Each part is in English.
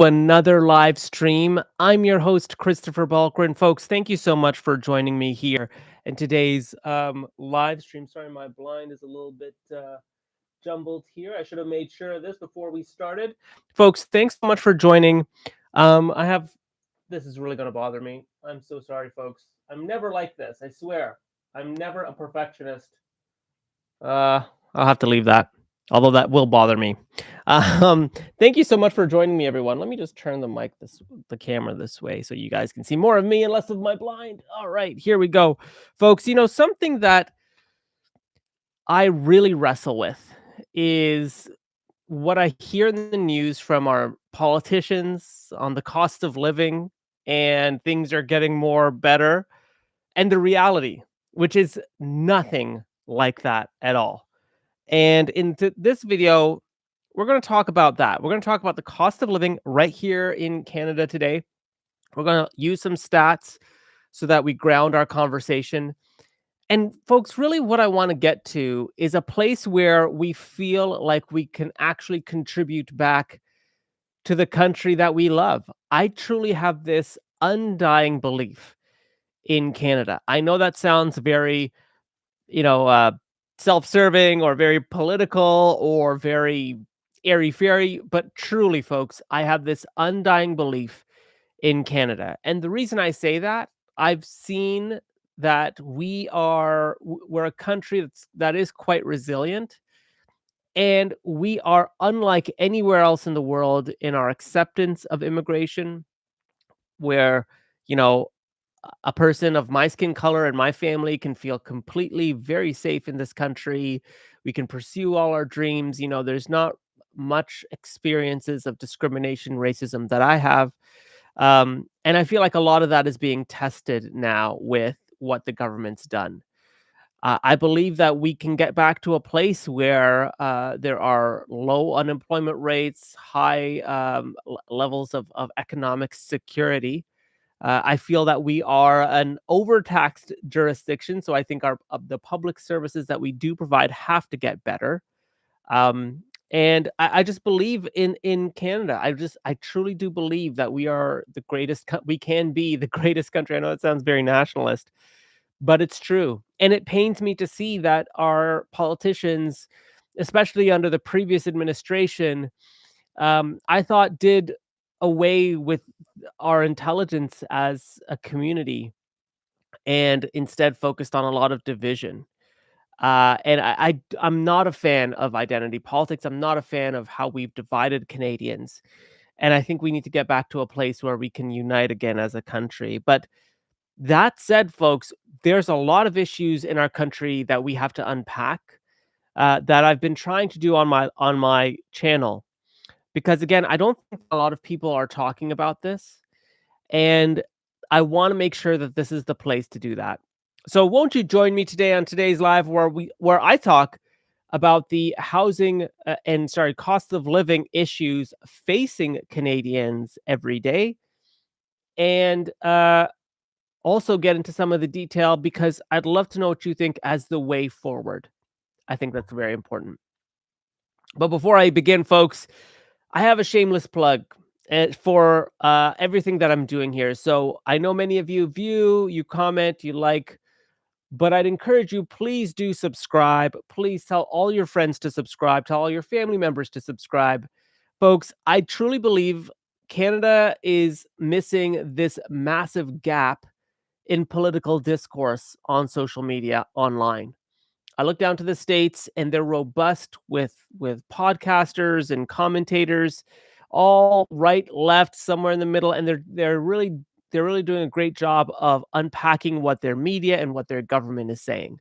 Another live stream. I'm your host, Christopher Balkaran. Folks, thank you so much for joining me here in today's live stream. Sorry, my blind is a little bit jumbled here. I should have made sure of this before we started. Folks, thanks so much for joining. This is really going to bother me. I'm so sorry, folks. I'm never like this. I swear. I'm never a perfectionist. I'll have to leave that, although that will bother me. Um, Thank you so much for joining me, everyone. Let me just turn the camera this way so you guys can see more of me and less of my blind. All right, here we go, folks. Something that I really wrestle with is what I hear in the news from our politicians on the cost of living and things are getting more better, and the reality, which is nothing like that at all. And in this video, we're going to talk about that. We're going to talk about the cost of living right here in Canada today. We're going to use some stats so that we ground our conversation. And folks, really what I want to get to is a place where we feel like we can actually contribute back to the country that we love. I truly have this undying belief in Canada. I know that sounds very you know, uh, self-serving or very political or very airy-fairy, but truly, folks, I have this undying belief in Canada. And the reason I say that, I've seen that we're a country that is quite resilient, and we are unlike anywhere else in the world in our acceptance of immigration, where, you know, a person of my skin color and my family can feel completely very safe in this country. We can pursue all our dreams. There's not much experiences of discrimination, racism that I have. And I feel like a lot of that is being tested now with what the government's done. I believe that we can get back to a place where there are low unemployment rates, high levels of economic security. I feel that we are an overtaxed jurisdiction, so I think our the public services that we do provide have to get better. And I just believe in Canada. I truly do believe that we are the greatest. We can be the greatest country. I know it sounds very nationalist, but it's true, and it pains me to see that our politicians, especially under the previous administration, I thought did away with our intelligence as a community and instead focused on a lot of division. I'm not a fan of identity politics. I'm not a fan of how we've divided Canadians. And I think we need to get back to a place where we can unite again as a country. But that said, folks, there's a lot of issues in our country that we have to unpack, that I've been trying to do on my channel. Because again, I don't think a lot of people are talking about this, and I wanna make sure that this is the place to do that. So won't you join me today on today's live where I talk about the housing, cost of living issues facing Canadians every day, and also get into some of the detail because I'd love to know what you think as the way forward. I think that's very important. But before I begin, folks, I have a shameless plug for everything that I'm doing here. So I know many of you view, you comment, you like, but I'd encourage you, please do subscribe. Please tell all your friends to subscribe, tell all your family members to subscribe. Folks, I truly believe Canada is missing this massive gap in political discourse on social media online. I look down to the States and they're robust with podcasters and commentators, all right, left, somewhere in the middle, and they're really doing a great job of unpacking what their media and what their government is saying.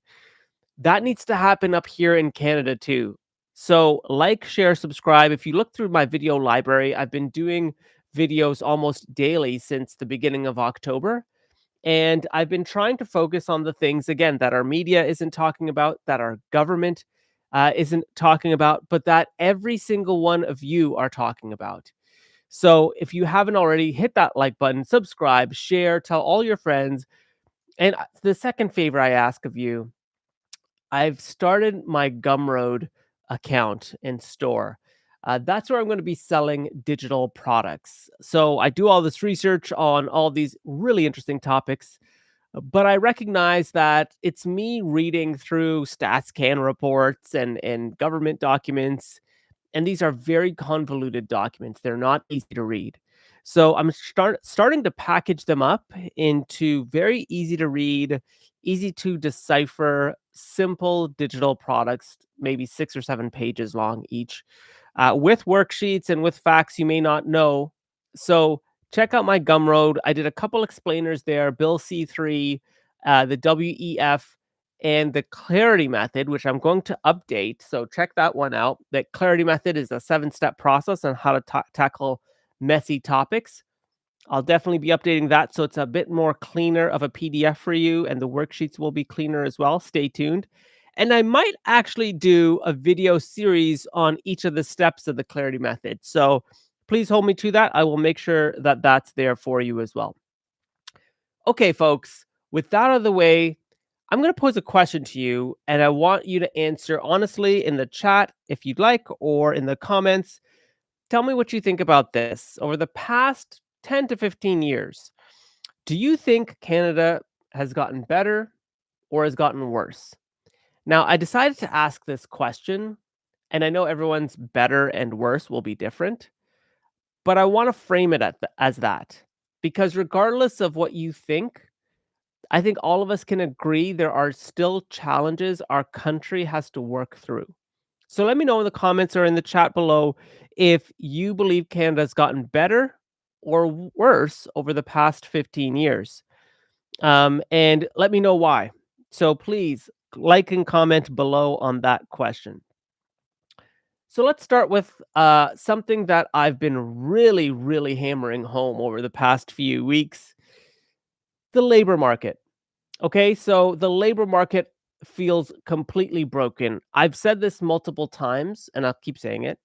That needs to happen up here in Canada too. So like, share, subscribe. If you look through my video library, I've been doing videos almost daily since the beginning of October. And I've been trying to focus on the things, again, that our media isn't talking about, that our government isn't talking about, but that every single one of you are talking about. So if you haven't already, hit that like button, subscribe, share, tell all your friends. And the second favor I ask of you, I've started my Gumroad account and store. That's where I'm going to be selling digital products. So I do all this research on all these really interesting topics, but I recognize that it's me reading through StatsCan reports and government documents, and these are very convoluted documents. They're not easy to read. So I'm starting to package them up into very easy to read, easy to decipher, simple digital products, maybe 6 or 7 pages long each, with worksheets and with facts you may not know. So check out my Gumroad. I did a couple explainers there, Bill C3, the WEF, and the clarity method, which I'm going to update. So check that one out. That clarity method is a 7-step process on how to tackle messy topics. I'll definitely be updating that so it's a bit more cleaner of a PDF for you, and the worksheets will be cleaner as well. Stay tuned. And I might actually do a video series on each of the steps of the clarity method. So please hold me to that. I will make sure that that's there for you as well. Okay, folks, with that out of the way, I'm going to pose a question to you, and I want you to answer honestly in the chat if you'd like, or in the comments. Tell me what you think about this. Over the past 10 to 15 years, do you think Canada has gotten better or has gotten worse? Now, I decided to ask this question, and I know everyone's better and worse will be different, but I want to frame it as that. Because regardless of what you think, I think all of us can agree there are still challenges our country has to work through. So let me know in the comments or in the chat below if you believe Canada's gotten better or worse over the past 15 years. And let me know why. So please like and comment below on that question. So let's start with something that I've been really, really hammering home over the past few weeks: the labor market. Okay, so the labor market feels completely broken. I've said this multiple times, and I'll keep saying it.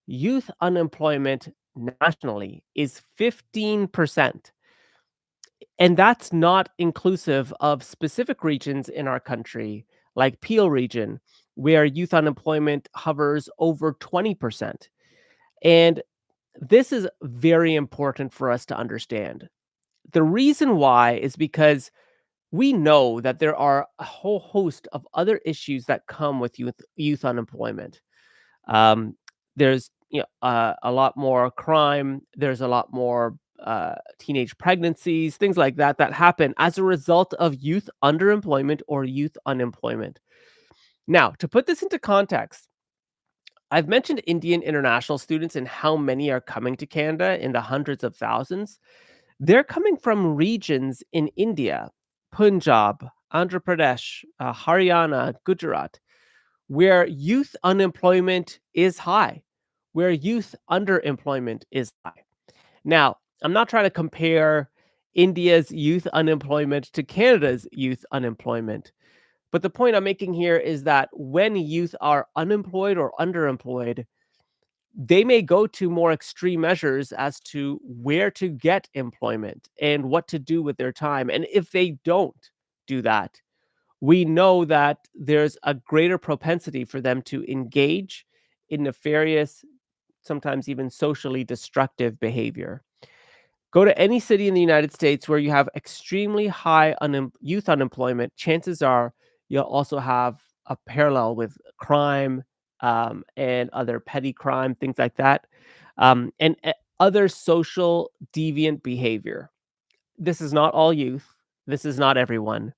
Youth unemployment nationally is 15%. And that's not inclusive of specific regions in our country, like Peel region, where youth unemployment hovers over 20%. And this is very important for us to understand. The reason why is because we know that there are a whole host of other issues that come with youth unemployment. Um, there's a lot more crime. There's a lot more teenage pregnancies, things like that that happen as a result of youth underemployment or youth unemployment. Now, to put this into context, I've mentioned Indian international students and how many are coming to Canada in the hundreds of thousands. They're coming from regions in India, Punjab, Andhra Pradesh, Haryana, Gujarat, where youth unemployment is high, where youth underemployment is high. Now, I'm not trying to compare India's youth unemployment to Canada's youth unemployment, but the point I'm making here is that when youth are unemployed or underemployed, they may go to more extreme measures as to where to get employment and what to do with their time. And if they don't do that, we know that there's a greater propensity for them to engage in nefarious, sometimes even socially destructive behavior. Go to any city in the United States where you have extremely high youth unemployment, chances are you'll also have a parallel with crime, and other petty crime, things like that, and other social deviant behavior. This is not all youth. This is not everyone.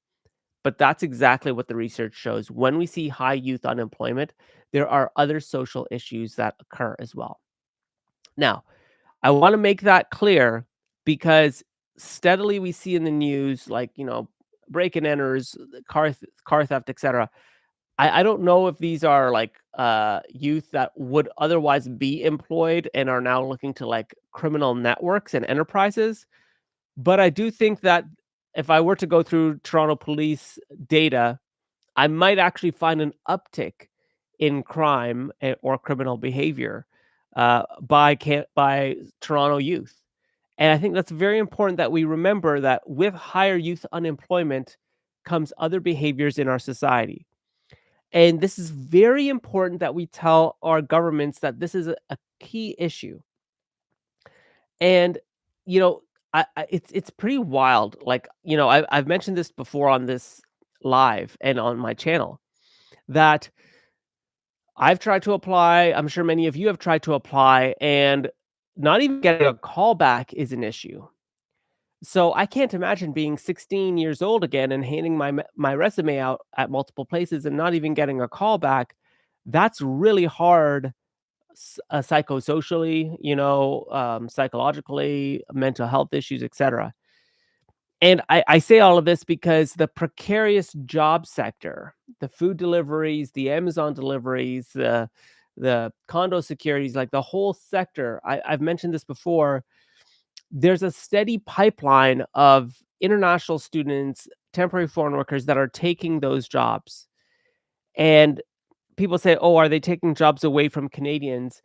But that's exactly what the research shows. When we see high youth unemployment, there are other social issues that occur as well. Now, I want to make that clear because steadily we see in the news, like, break and enters, car theft, etc. I don't know if these are like youth that would otherwise be employed and are now looking to like criminal networks and enterprises. But I do think that if I were to go through Toronto police data, I might actually find an uptick in crime or criminal behavior by Toronto youth. And I think that's very important that we remember that with higher youth unemployment comes other behaviors in our society. And this is very important that we tell our governments that this is a key issue. And, you know, it's pretty wild. Like, I've mentioned this before on this live and on my channel that I've tried to apply. I'm sure many of you have tried to apply, and not even getting a call back is an issue. So I can't imagine being 16 years old again and handing my resume out at multiple places and not even getting a call back. That's really hard, psychosocially, psychologically, mental health issues, etc. And I say all of this because the precarious job sector, the food deliveries, the Amazon deliveries, the condo securities, like the whole sector, I've mentioned this before. There's a steady pipeline of international students, temporary foreign workers that are taking those jobs. And people say, "Oh, are they taking jobs away from Canadians?"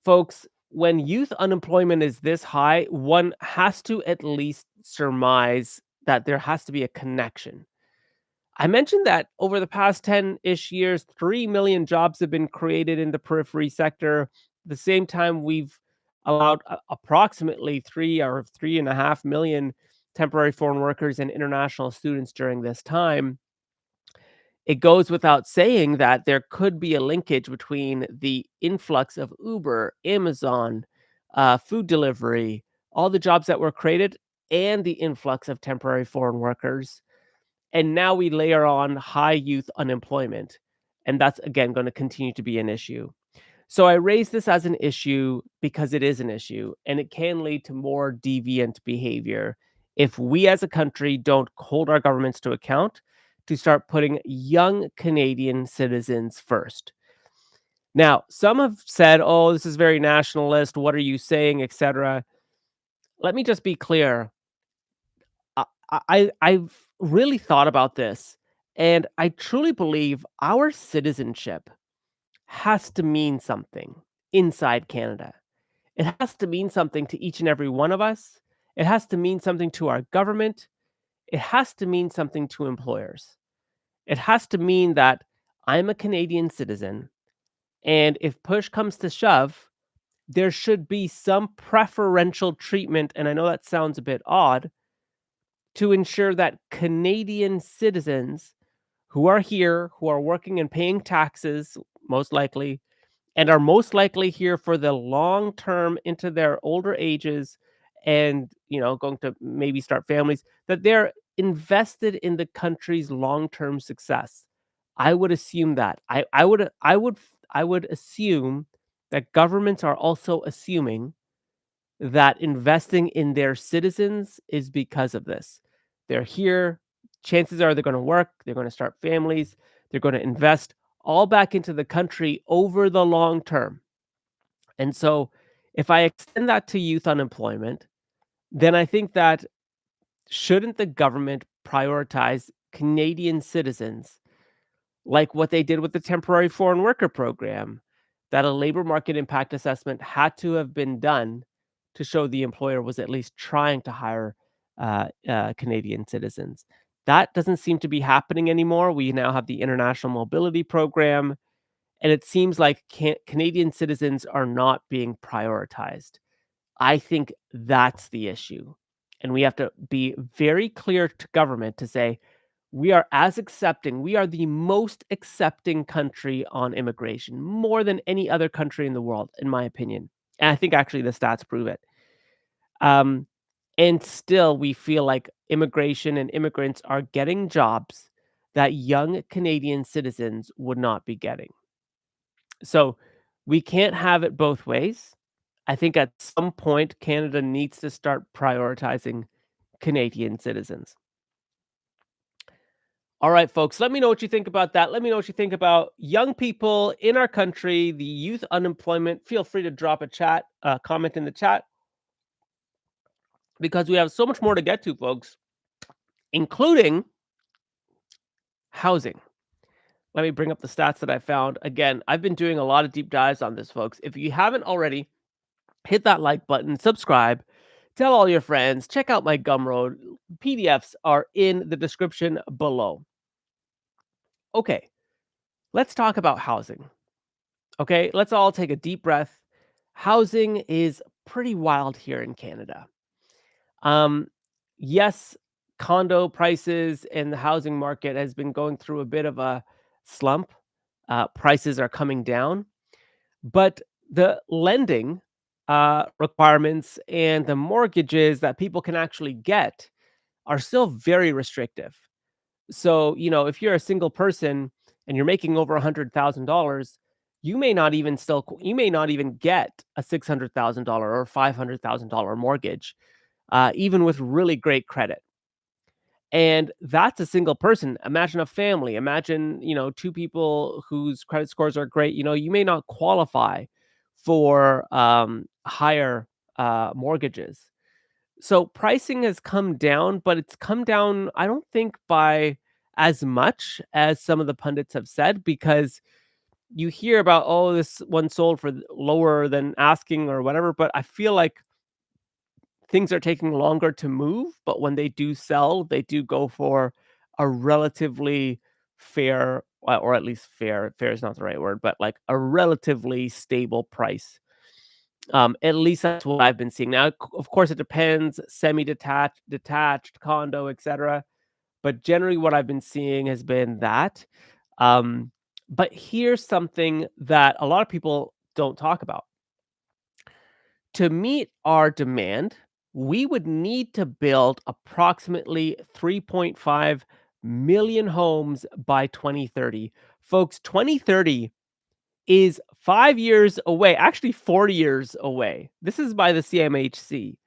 Folks, when youth unemployment is this high, one has to at least surmise that there has to be a connection. I mentioned that over the past 10-ish years, 3 million jobs have been created in the periphery sector. At the same time, we've allowed approximately 3 or 3.5 million temporary foreign workers and international students during this time. It goes without saying that there could be a linkage between the influx of Uber, Amazon, food delivery, all the jobs that were created, and the influx of temporary foreign workers. And now we layer on high youth unemployment. And that's, again, going to continue to be an issue. So I raise this as an issue because it is an issue and it can lead to more deviant behavior if we as a country don't hold our governments to account to start putting young Canadian citizens first. Now, some have said, "Oh, this is very nationalist. What are you saying?" etc. Let me just be clear. I've really thought about this, and I truly believe our citizenship has to mean something inside Canada. It has to mean something to each and every one of us. It has to mean something to our government. It has to mean something to employers. It has to mean that I'm a Canadian citizen, and if push comes to shove, there should be some preferential treatment, and I know that sounds a bit odd, to ensure that Canadian citizens who are here, who are working and paying taxes, most likely, and are most likely here for the long term into their older ages and, going to maybe start families, that they're invested in the country's long-term success. I would assume that. I would assume that governments are also assuming that investing in their citizens is because of this. They're here. Chances are they're going to work, they're going to start families, they're going to invest all back into the country over the long term. And so, if I extend that to youth unemployment, then I think that shouldn't the government prioritize Canadian citizens like what they did with the temporary foreign worker program, that a labor market impact assessment had to have been done to show the employer was at least trying to hire Canadian citizens. That doesn't seem to be happening anymore. We now have the international mobility program, and it seems like Canadian citizens are not being prioritized. I think that's the issue. And we have to be very clear to government to say, we are the most accepting country on immigration, more than any other country in the world, in my opinion. And I think actually the stats prove it. Um, and still, we feel like immigration and immigrants are getting jobs that young Canadian citizens would not be getting. So we can't have it both ways. I think at some point, Canada needs to start prioritizing Canadian citizens. All right, folks, let me know what you think about that. Let me know what you think about young people in our country, the youth unemployment. Feel free to drop a comment in the chat, because we have so much more to get to, folks, including housing. Let me bring up the stats that I found. Again, I've been doing a lot of deep dives on this, folks. If you haven't already, hit that like button, subscribe, tell all your friends, check out my Gumroad. PDFs are in the description below. Okay, Let's talk about housing. Okay, let's all take a deep breath. Housing is pretty wild here in Canada. Um, yes, condo prices and the housing market has been going through a bit of a slump. Prices are coming down, but the lending requirements and the mortgages that people can actually get are still very restrictive. So, if you're a single person and you're making over $100,000, you may not even get a $600,000 or $500,000 mortgage, even with really great credit. And that's a single person. Imagine a family. Imagine, two people whose credit scores are great. You may not qualify for higher mortgages. So pricing has come down, but it's come down, I don't think by as much as some of the pundits have said, because you hear about, oh, this one sold for lower than asking or whatever. But I feel like things are taking longer to move. But when they do sell, they do go for a relatively fair, or at least fair. Fair is not the right word, but like a relatively stable price. At least that's what I've been seeing. Now, of course, it depends, semi-detached, detached, condo, etcetera, but generally what I've been seeing has been that. Um, but here's something that a lot of people don't talk about. To meet our demand, we would need to build approximately 3.5 million homes by 2030. Folks, 2030 is 5 years away, actually 40 years away. This is by the CMHC.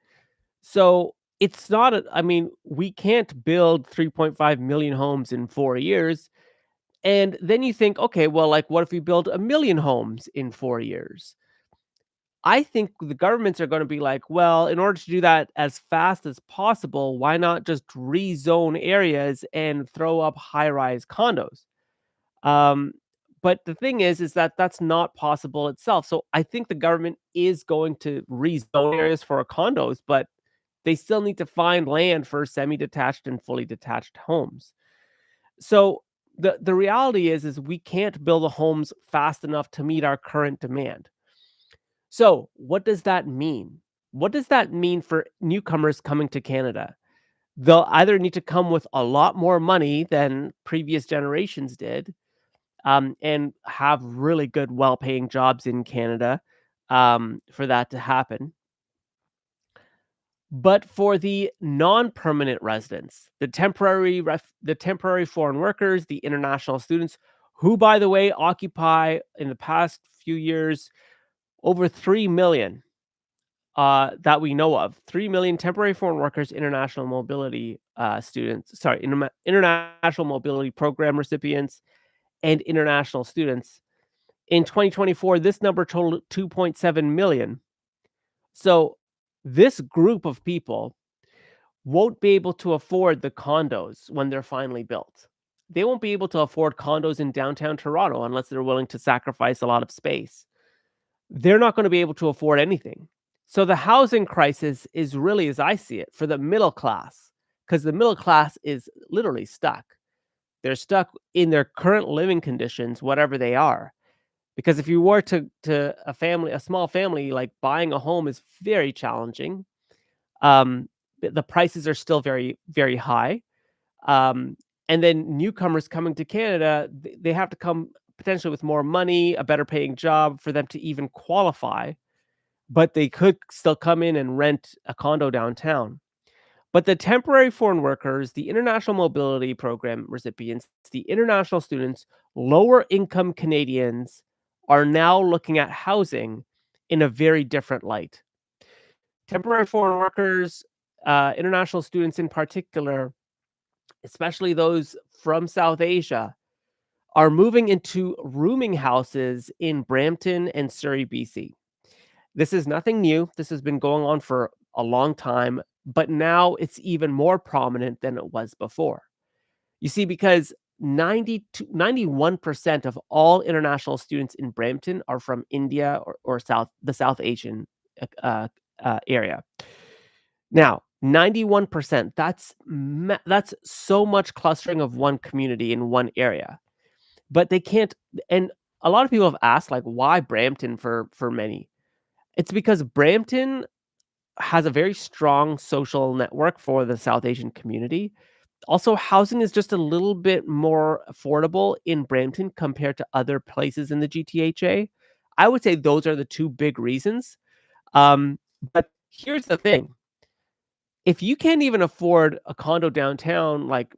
So, it's not a I mean, we can't build 3.5 million homes in 4 years, and then you think, "Okay, well, like, what if we build 1,000,000 homes in 4 years?" I think the governments are gonna be like, "Well, in order to do that as fast as possible, why not just rezone areas and throw up high-rise condos?" Um, but the thing is that that's not possible itself. So I think the government is going to rezone areas for condos, but they still need to find land for semi-detached and fully detached homes. So the reality is we can't build the homes fast enough to meet our current demand. So what does that mean? What does that mean for newcomers coming to Canada? They'll either need to come with a lot more money than previous generations did, and have really good, well-paying jobs in Canada, for that to happen. But for the non-permanent residents, the temporary foreign workers, the international students, who, by the way, occupy in the past few years over 3,000,000, that we know of. 3,000,000 temporary foreign workers, international mobility students, sorry, international mobility program recipients, and international students. In 2024, this number totaled 2.7 million. So this group of people won't be able to afford the condos when they're finally built. They won't be able to afford condos in downtown Toronto unless they're willing to sacrifice a lot of space. They're not going to be able to afford anything. So the housing crisis is really, as I see it, for the middle class, because the middle class is literally stuck. They're stuck in their current living conditions, whatever they are. Because if you were to a small family, like, buying a home is very challenging. Um, the prices are still very, very high. Um, and then newcomers coming to Canada, they have to come potentially with more money, a better paying job for them to even qualify, but they could still come in and rent a condo downtown. But the temporary foreign workers, the international mobility program recipients, the international students, lower income Canadians are now looking at housing in a very different light. Temporary foreign workers, international students in particular, especially those from South Asia, are moving into rooming houses in Brampton and Surrey, BC. This is nothing new. This has been going on for a long time, but now it's even more prominent than it was before. You see, because 91% of all international students in Brampton are from India or the South Asian uh, area. Now, 91%, that's so much clustering of one community in one area. but they can't. And a lot of people have asked, like, why Brampton for many? It's because Brampton has a very strong social network for the South Asian community. Also, housing is just a little bit more affordable in Brampton compared to other places in the GTHA. I would say those are the 2 big reasons. But here's the thing, if you can't even afford a condo downtown, like,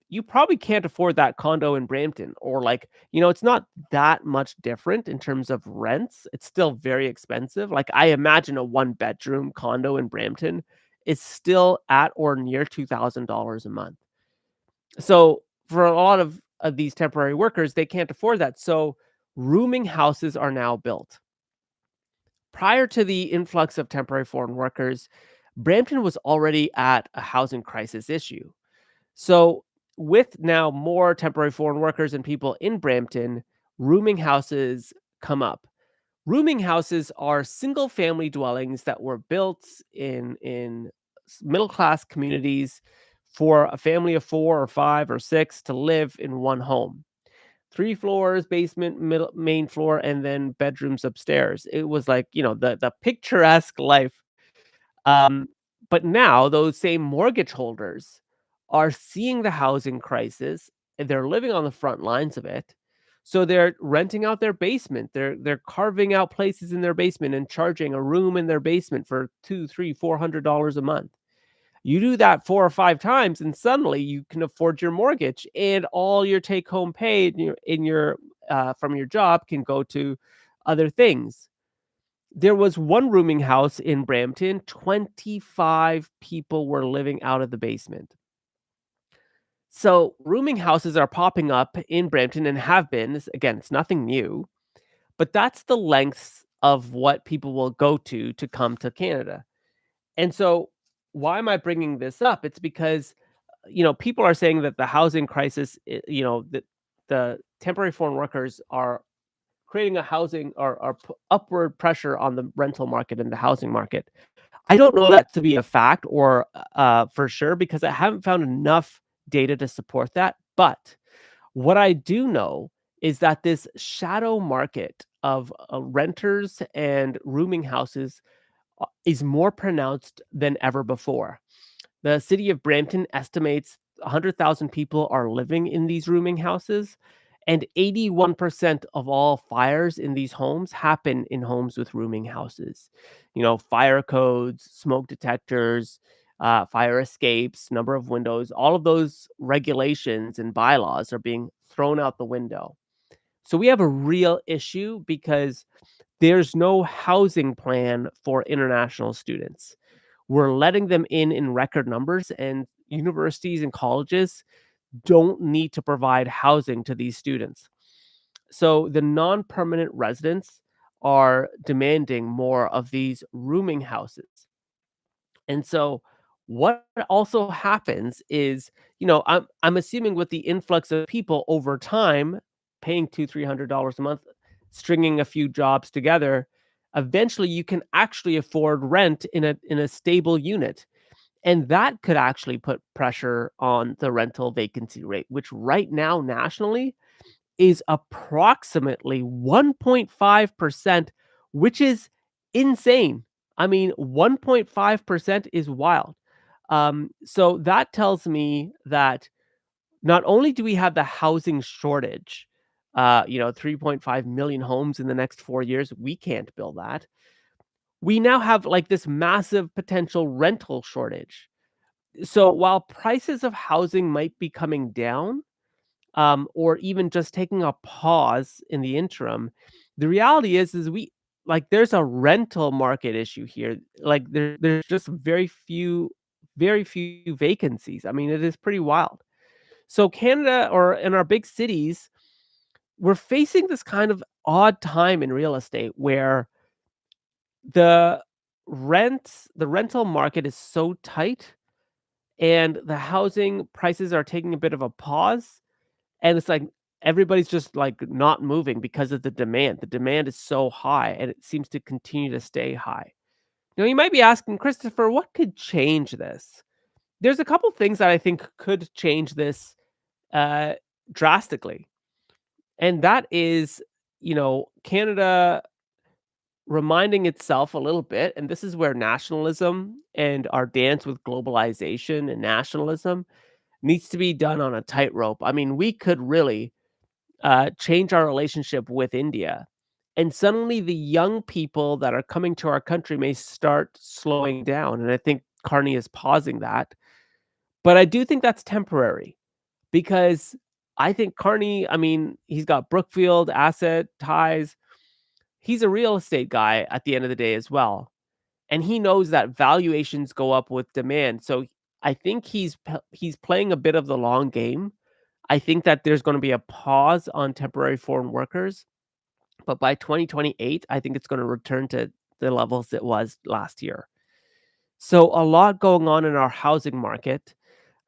you probably can't afford that condo in Brampton or, like, it's not that much different in terms of rents. It's still very expensive. Like, I imagine a one-bedroom condo in Brampton is still at or near $2,000 a month. So, for a lot of these temporary workers, they can't afford that. So, rooming houses are now built. Prior to the influx of temporary foreign workers, Brampton was already at a housing crisis issue. So, with now more temporary foreign workers and people in Brampton, rooming houses come up. Rooming houses are single family dwellings that were built in middle class communities for a family of 4 or 5 or 6 to live in one home. 3 floors, basement, middle main floor, and then bedrooms upstairs. It was like, the picturesque life. Um, but now those same mortgage holders are seeing the housing crisis, and they're living on the front lines of it. So they're renting out their basement. They're carving out places in their basement and charging a room in their basement for 2, 3, $400 a month. You do that 4 or 5 times, and suddenly you can afford your mortgage, and all your take-home pay from your job can go to other things. There was one rooming house in Brampton, 25 people were living out of the basement. So, rooming houses are popping up in Brampton and have been. Again, it's nothing new, but that's the lengths of what people will go to come to Canada. And so, why am I bringing this up? It's because, people are saying that the housing crisis, that the temporary foreign workers are creating a housing or upward pressure on the rental market and the housing market. I don't know that to be a fact or for sure because I haven't found enough data to support that. But what I do know is that this shadow market of renters and rooming houses is more pronounced than ever before. The city of Brampton estimates 100,000 people are living in these rooming houses, and 81% of all fires in these homes happen in homes with rooming houses. Fire codes, smoke detectors, fire escapes, number of windows, all of those regulations and bylaws are being thrown out the window. So we have a real issue because there's no housing plan for international students. We're letting them in record numbers, and universities and colleges don't need to provide housing to these students. So the non-permanent residents are demanding more of these rooming houses. And so what also happens is, I'm assuming with the influx of people over time paying 2, $300 a month, stringing a few jobs together, eventually you can actually afford rent in a stable unit. And that could actually put pressure on the rental vacancy rate, which right now nationally is approximately 1.5%, which is insane. I mean, 1.5% is wild. So that tells me that not only do we have the housing shortage, 3.5 million homes in the next 4 years, we can't build that. We now have like this massive potential rental shortage. So while prices of housing might be coming down, or even just taking a pause in the interim, the reality is we like there's a rental market issue here. Like there's just very few vacancies. I mean, it is pretty wild. So Canada or in our big cities, we're facing this kind of odd time in real estate where the the rental market is so tight and the housing prices are taking a bit of a pause. And it's like everybody's just, like, not moving because of the demand. The demand is so high, and it seems to continue to stay high. You might be asking, "Christopher, what could change this?" There's a couple things that I think could change this, uh, drastically. And that is, Canada reminding itself a little bit, and this is where nationalism and our dance with globalization and nationalism needs to be done on a tightrope. I mean, we could really change our relationship with India. And suddenly the young people that are coming to our country may start slowing down. And I think Carney is pausing that. But I do think that's temporary because I think Carney, I mean, he's got Brookfield asset ties. He's a real estate guy at the end of the day as well. And he knows that valuations go up with demand. So I think he's playing a bit of the long game. I think that there's going to be a pause on temporary foreign workers, but by 2028, I think it's going to return to the levels it was last year. So a lot going on in our housing market,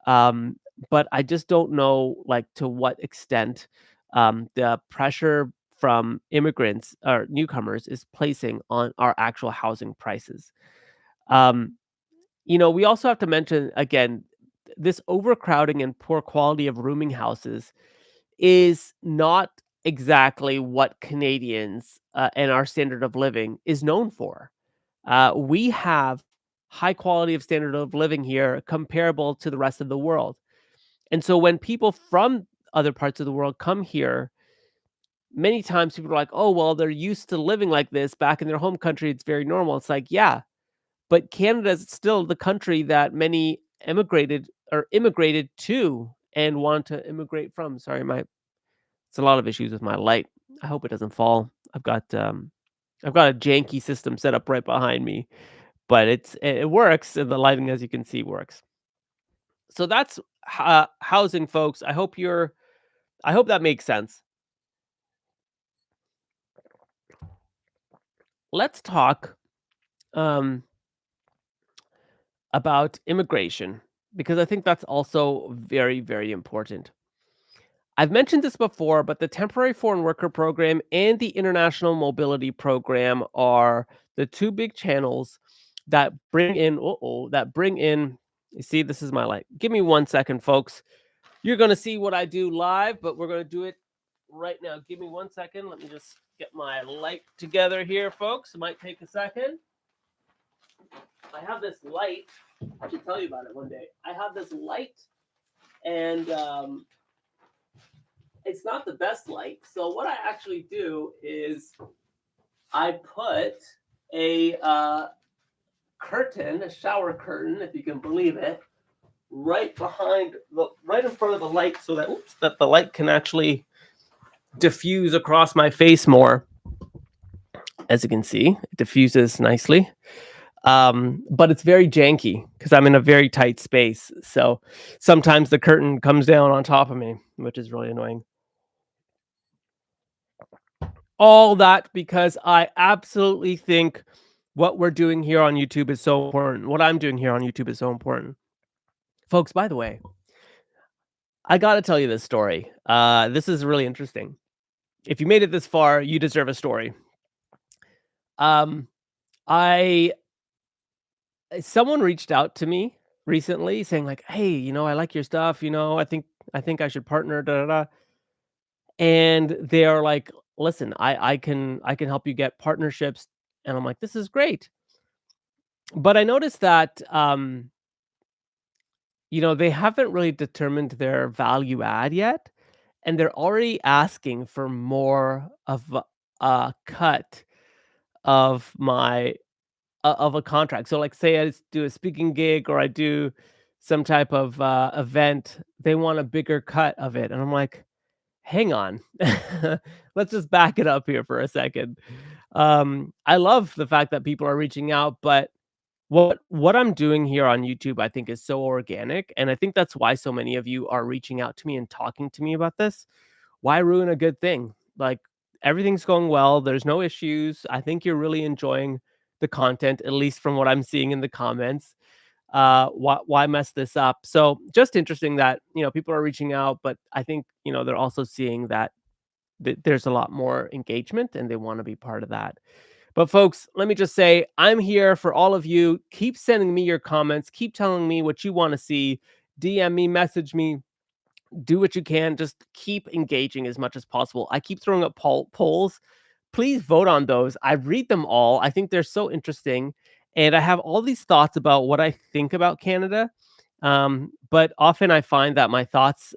um, but I just don't know, like, to what extent the pressure from immigrants or newcomers is placing on our actual housing prices. Um, we also have to mention again this overcrowding and poor quality of rooming houses is not exactly what Canadians, and our standard of living is known for. We have high quality of standard of living here comparable to the rest of the world. And so when people from other parts of the world come here, many times people are like, "Oh, well, they're used to living like this back in their home country. It's very normal." It's like, yeah, but Canada is still the country that many emigrated or immigrated to and want to immigrate from. Sorry, my it's a lot of issues with my light. I hope it doesn't fall. I've got a janky system set up right behind me, but it works, and the lighting, as you can see, works. So that's housing, folks. I hope that makes sense. Let's talk um, about immigration because I think that's also very, very important. I've mentioned this before, but the temporary foreign worker program and the international mobility program are the two big channels that bring in, you see, this is my light. Give me 1 second, folks. You're going to see what I do live, but we're going to do it right now. Give me 1 second. Let me just get my light together here, folks. It might take a second. I have this light. I should tell you about it one day. I have this light, and it's not the best light. So what I actually do is I put a curtain, a shower curtain, if you can believe it, right in front of the light, so that the light can actually diffuse across my face more. As you can see, it diffuses nicely. But it's very janky because I'm in a very tight space. So sometimes the curtain comes down on top of me, which is really annoying. All that because I absolutely think what we're doing here on YouTube is so important. What I'm doing here on YouTube is so important. Folks, by the way, I got to tell you this story. This is really interesting. If you made it this far, you deserve a story. Um, I Someone reached out to me recently saying like, "Hey, I like your stuff, I think I should partner, da da da." And they are like, "Listen, I can help you get partnerships." And I'm like, "This is great." But I noticed that they haven't really determined their value add yet, and they're already asking for more of a cut of my of a contract. So, like, say do a speaking gig or I do some type of event, they want a bigger cut of it, and I'm like, hang on, let's just back it up here for a second. I love the fact that people are reaching out, but what I'm doing here on YouTube, I think, is so organic, and I think that's why so many of you are reaching out to me and talking to me about this. Why ruin a good thing? Like, everything's going well, there's no issues. I think you're really enjoying the content, at least from what I'm seeing in the comments. Why mess this up? So just interesting that, people are reaching out, but I think, they're also seeing that there's a lot more engagement and they want to be part of that. But folks, let me just say, I'm here for all of you. Keep sending me your comments. Keep telling me what you want to see. DM me, message me. Do what you can, just keep engaging as much as possible. I keep throwing up polls. Please vote on those. I read them all. I think they're so interesting, and I have all these thoughts about what I think about Canada. But often I find that my thoughts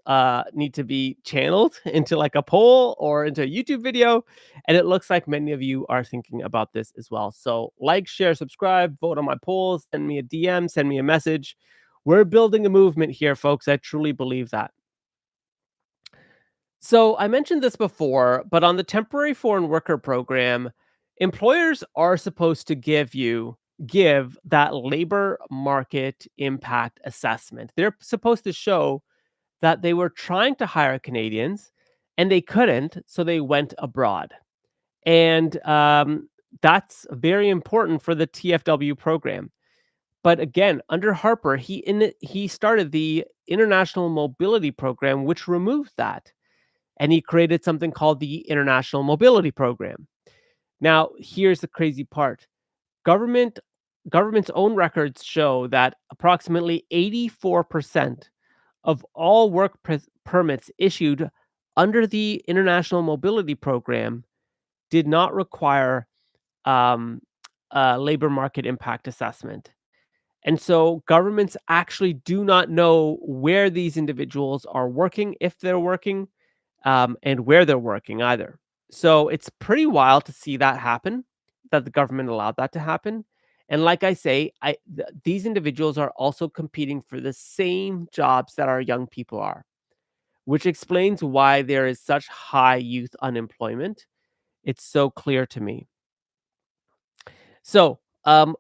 need to be channeled into like a poll or into a YouTube video, and it looks like many of you are thinking about this as well. So like, share, subscribe, vote on my polls, send me a DM, send me a message. We're building a movement here, folks. I truly believe that. So I mentioned this before, but on the temporary foreign worker program, employers are supposed to give that labor market impact assessment. They're supposed to show that they were trying to hire Canadians and they couldn't, so they went abroad. And that's very important for the TFW program. But again, under Harper, he started the International Mobility Program, which removed that, and he created something called the International Mobility Program. Now, here's the crazy part. Government Government's own records show that approximately 84% of all permits issued under the International Mobility Program did not require um, a labor market impact assessment. And so governments actually do not know where these individuals are working, if they're working, and where they're working either. So it's pretty wild to see that happen, that the government allowed that to happen. And like I say, these individuals are also competing for the same jobs that our young people are, which explains why there is such high youth unemployment. It's so clear to me. So,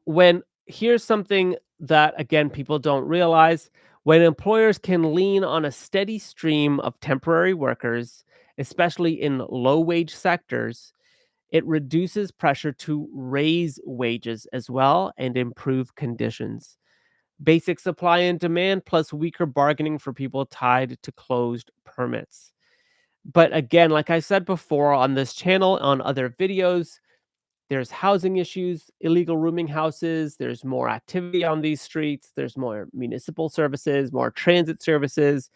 when here's something that again people don't realize: when employers can lean on a steady stream of temporary workers, especially in low wage sectors, it reduces pressure to raise wages as well and improve conditions. Basic supply and demand plus weaker bargaining for people tied to closed permits. But again, like I said before on this channel, on other videos, there's housing issues, illegal rooming houses, there's more activity on these streets, there's more municipal services, more transit services,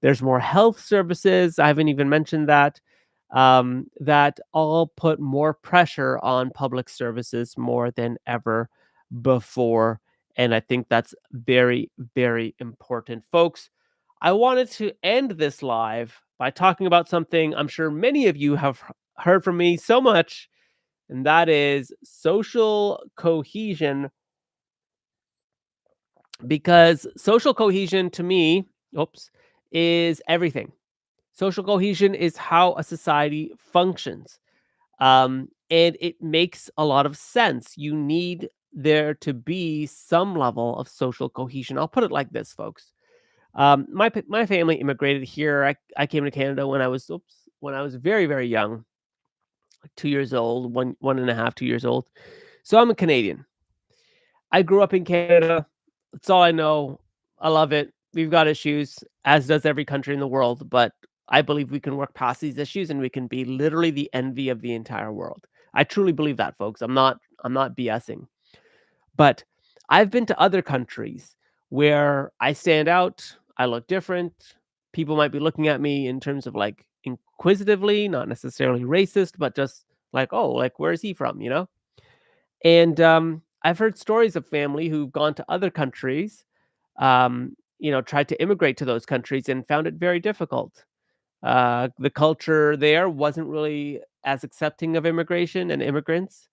there's more health services. I haven't even mentioned that. That all put more pressure on public services more than ever before. And I think that's very, very important. Folks, I wanted to end this live by talking about something I'm sure many of you have heard from me so much, and that is social cohesion. Because social cohesion to me, oops, is everything. Social cohesion is how a society functions. And it makes a lot of sense. You need there to be some level of social cohesion. I'll put it like this, folks. My family immigrated here. I came to Canada when I was very, very young, like 2 years old, one and a half, 2 years old. So I'm a Canadian. I grew up in Canada. That's all I know. I love it. We've got issues, as does every country in the world, but I believe we can work past these issues and we can be literally the envy of the entire world. I truly believe that, folks. I'm not BSing. But I've been to other countries where I stand out, I look different. People might be looking at me in terms of like inquisitively, not necessarily racist, but just like, oh, like where is he from, you know? And I've heard stories of family who've gone to other countries, tried to immigrate to those countries and found it very difficult. The culture there wasn't really as accepting of immigration and immigrants.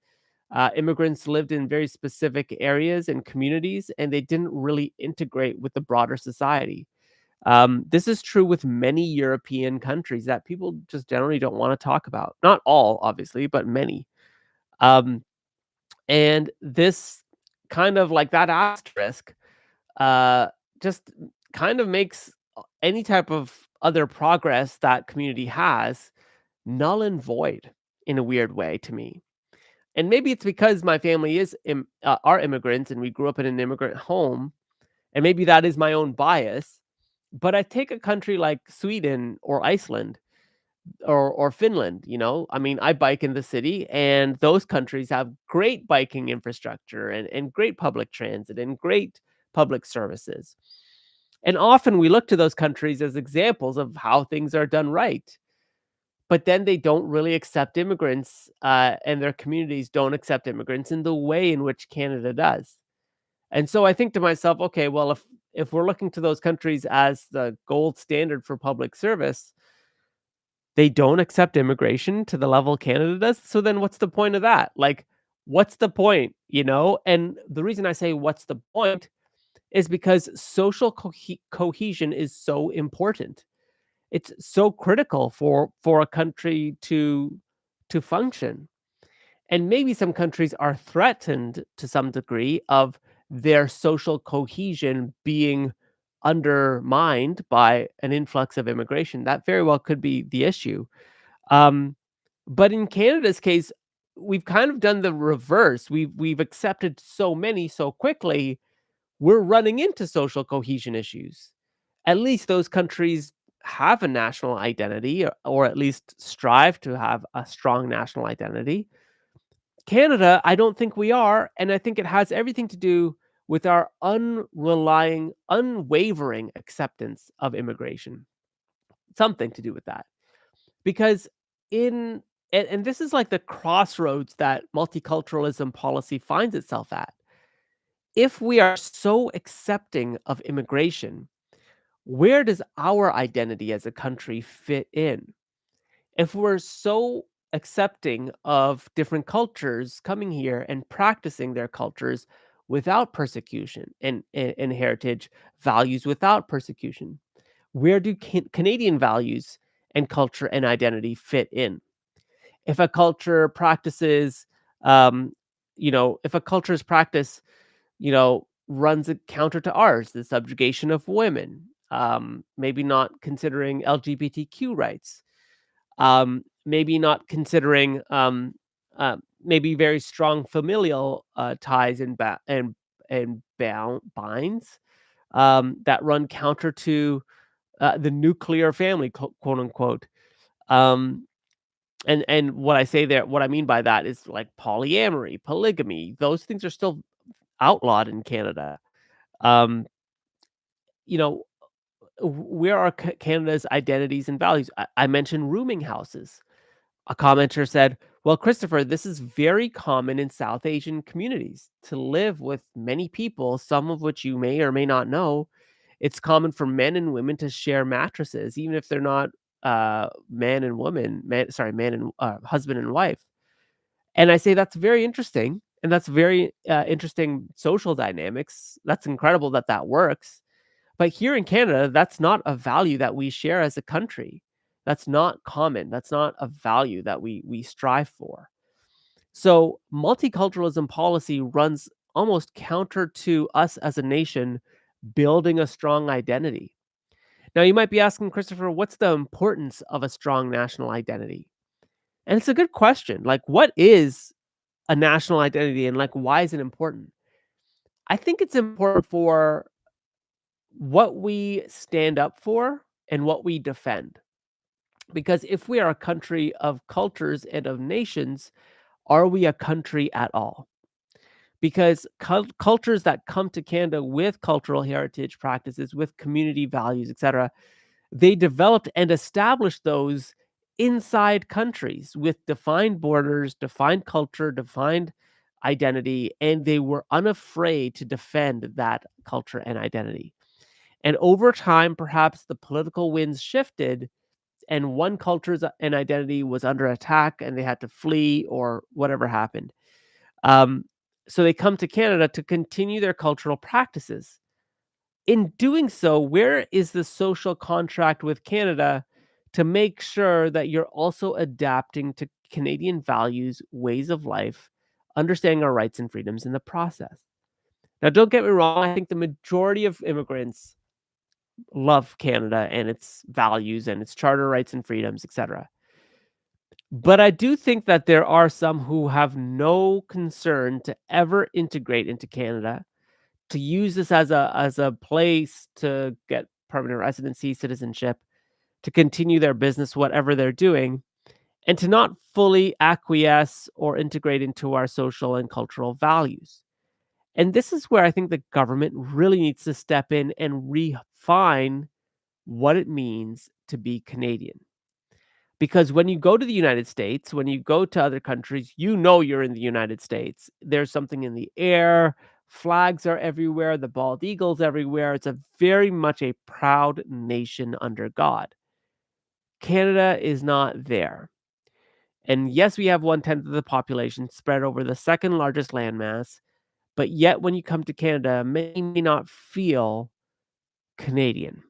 Immigrants lived in very specific areas and communities, and they didn't really integrate with the broader society. This is true with many European countries that people just generally don't want to talk about. Not all, obviously, but many. Um, and this kind of like that asterisk, uh, just kind of makes any type of other progress that community has null and void in a weird way to me. And maybe it's because my family are immigrants and we grew up in an immigrant home, and maybe that is my own bias. But I take a country like Sweden or Iceland or Finland, you know? I mean, I bike in the city, and those countries have great biking infrastructure and great public transit and great public services. And often we look to those countries as examples of how things are done right. But then they don't really accept immigrants, and their communities don't accept immigrants in the way in which Canada does. And so I think to myself, okay, well, if we're looking to those countries as the gold standard for public service, they don't accept immigration to the level Canada does. So then what's the point of that? Like, what's the point, you know? And the reason I say what's the point is because social cohesion is so important. It's so critical for a country to function. And maybe some countries are threatened to some degree of their social cohesion being undermined by an influx of immigration. That very well could be the issue. Um, but in Canada's case, we've kind of done the reverse. We've accepted so many so quickly, we're running into social cohesion issues. At least those countries have a national identity, or at least strive to have a strong national identity. Canada, I don't think we are, and I think it has everything to do with our unwavering acceptance of immigration. Something to do with that. Because in and this is like the crossroads that multiculturalism policy finds itself at. If we are so accepting of immigration, where does our identity as a country fit in? If we're so accepting of different cultures coming here and practicing their cultures without persecution and heritage values without persecution, where do Canadian values and culture and identity fit in? If a culture practices, um, if a culture's practice, runs a counter to ours, the subjugation of women, maybe not considering LGBTQ rights, maybe not considering, maybe very strong familial ties and binds that run counter to the nuclear family, quote unquote. Um, and what I mean by that is like polyamory, polygamy. Those things are still outlawed in Canada. Um, you know, where are Canada's identities and values? I mentioned rooming houses. A commenter said, "Well, Christopher, this is very common in South Asian communities to live with many people, some of which you may or may not know. It's common for men and women to share mattresses, even if they're not man and woman, man and husband and wife." And I say that's very interesting, and that's very interesting social dynamics. That's incredible that that works. But here in Canada, that's not a value that we share as a country. That's not common. That's not a value that we strive for. So multiculturalism policy runs almost counter to us as a nation building a strong identity. Now you might be asking, Christopher, what's the importance of a strong national identity? And it's a good question. Like, what is a national identity and like why is it important? I think it's important for what we stand up for and what we defend. Because if we are a country of cultures and of nations, are we a country at all? Because cultures that come to Canada with cultural heritage practices, with community values, etc., they developed and established those inside countries with defined borders, defined culture, defined identity, and they were unafraid to defend that culture and identity. And over time, perhaps the political winds shifted and one culture's and identity was under attack and they had to flee or whatever happened. Um, so they come to Canada to continue their cultural practices. In doing so, where is the social contract with Canada to make sure that you're also adapting to Canadian values, ways of life, understanding our rights and freedoms in the process? Now, don't get me wrong, I think the majority of immigrants love Canada and its values and its charter rights and freedoms, etc. But I do think that there are some who have no concern to ever integrate into Canada, to use this as a place to get permanent residency, citizenship, to continue their business, whatever they're doing, and to not fully acquiesce or integrate into our social and cultural values. And this is where I think the government really needs to step in and define what it means to be Canadian. Because when you go to the United States, when you go to other countries, you know you're in the United States. There's something in the air, flags are everywhere, the bald eagle's everywhere. It's a very much a proud nation under God. Canada is not there. And yes, we have 1/10 of the population spread over the second largest landmass, but yet when you come to Canada, many may not feel Canadian.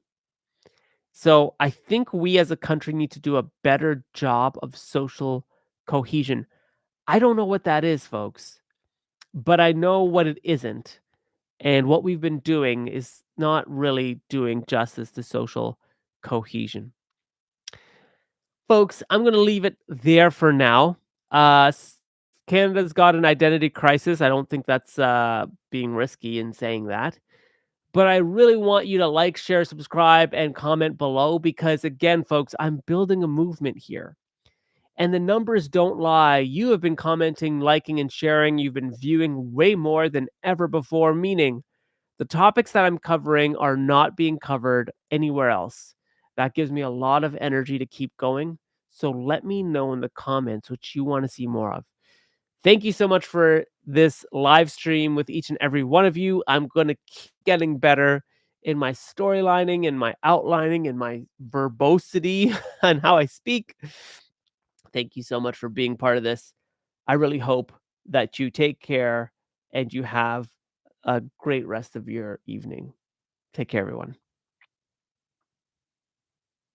So I think we as a country need to do a better job of social cohesion. I don't know what that is, folks, but I know what it isn't. And what we've been doing is not really doing justice to social cohesion. Folks, I'm going to leave it there for now. Canada's got an identity crisis. I don't think that's being risky in saying that. But I really want you to like, share, subscribe, and comment below because, again, folks, I'm building a movement here. And the numbers don't lie. You have been commenting, liking, and sharing. You've been viewing way more than ever before, meaning the topics that I'm covering are not being covered anywhere else. That gives me a lot of energy to keep going. So let me know in the comments what you want to see more of. Thank you so much for this live stream with each and every one of you. I'm going to keep getting better in my storylining and my outlining and my verbosity and how I speak. Thank you so much for being part of this. I really hope that you take care and you have a great rest of your evening. Take care, everyone.